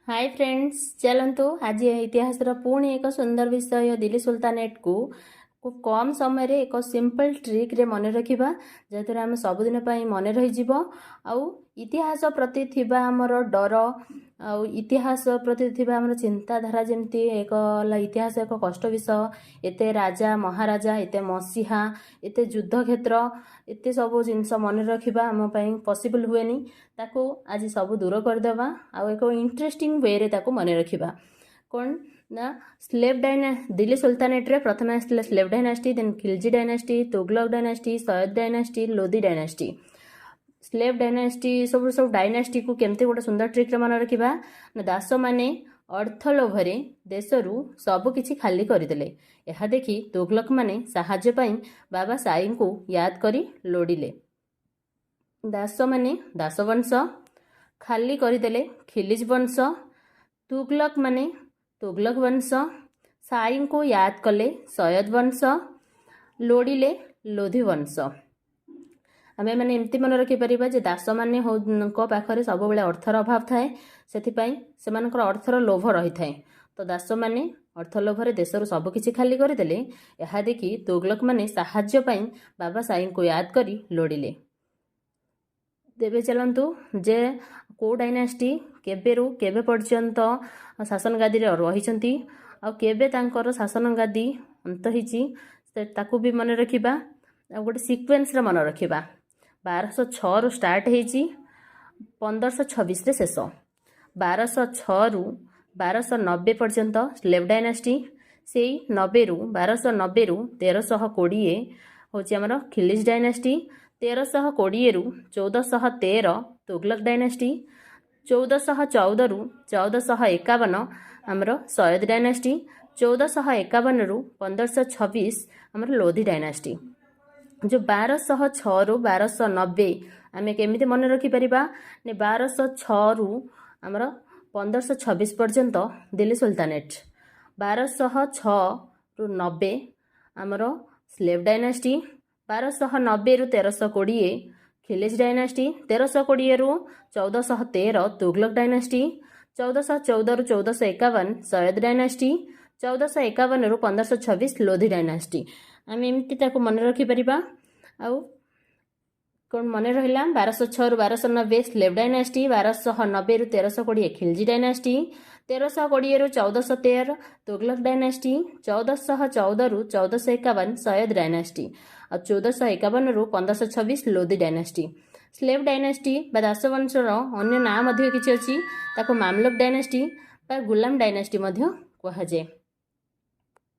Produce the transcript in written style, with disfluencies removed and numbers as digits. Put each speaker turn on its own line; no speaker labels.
Hi friends, चलतु आज इतिहास पुणी एक सुंदर विषय दिल्ली सुल्तानेट को खूब कम समय रे एक सिंपल ट्रिक रे मन रखिबा जतरा हम सबुदिन मन रही आउ इतिहास प्रति थिबा हमर डर आउ इतिहास प्रति थिबा हमर चिंताधारा जमती एक इतिहास एक कष्ट विषय एते राजा महाराजा एते मसीहा एते युद्ध क्षेत्र एते सब जिनस मन रखिबा हम पॉसिबल हुएनी ताको आज सब दूर करदेवा आउ एक इंटरेस्टिंग वे रे ताको मन रखिबा कौन ना स्लेव दिल्ली सुल्तानेट रे प्रथम आसला slave dynasty then Khilji dynasty Tughlaq dynasty Sayyid dynasty Lodi dynasty slave dynasty सब सब डायनास्टी को केमते गोटे सुंदर ट्रिक रे मन रखिबा ना दास माने अर्थ लोभरे देशरू सब किछि खाली करदेले यह देखि तुगलक माने साहाय्य पई बाबा साई को याद करी लोडिले दास माने दास वंश खाली करदेले खिलिज वंश तुगलक माने तुगलक वंश साई को याद कले सयद वंश लोडिले लोधी वंश आमे माने एमती मन रखिपर जे दास माने पाखरे सब बेले अर्थर अभाव थाए से अर्थर लोभ रही थाए तो दास माने अर्थ लोभरे देशर सब किछि खाली करदेले यह देखि तुगलक माने साहाय्य पई बाबा साई को याद करी लोडिले तेबे चलतु जे को डायनास्टी केबेरु केबे पर्यंत शासन गादी रे रहिसंती आ केबे तांकर शासन गादी अंत हिची ताकू भी मन रखिबा आ गोटे सीक्वेंस रे मन रखिबा 1206 रु स्टार्ट हेची 1526 रे शेष 1206 रु 1290 पर्यंत स्लेव डायनास्टी से 90 रु 1290 रु 1320 होची हमर खिलिज डायनास्टी 1320 रु 1413 तुगलक डायनास्टी 1414 रु 1451 हमर सयद डायनास्टी 1451 रु 1526 हमर लोधी डायनास्टी जो 1206 रु 1290 आमे केमिति मन रखि परिबा ने 1206 रु हमर 1526 पर्यंत दिल्ली सुल्तानेट 1206 रु 90 हमर स्लेव डायनास्टी 1290 रु 1320 खिलिज डायनास्टी 1320 रु 1413 तुगलक डायनास्टी 1414 रु 1451 सयद डायनास्टी 1451 रु 1526 लोधी डायनास्टी आम एमती ताको मन रखि परिबा आउ कौन मन रहिला 1206 रु 1290 स्लेव डायनास्टी 1290 रु 1320 खिलजी डायनास्टी 1320 रु 1413 तुगलक डायनास्टी 1414 रु 1451 सयद डायनास्टी और 1451 रु 1526 लोधी डायनास्टी स्लेव डायनास्टी बा दासवंशर अन्य नाम किछि अछि ताको मामलुक डायनास्टी बा गुलाम डायनास्टी कहा जाए।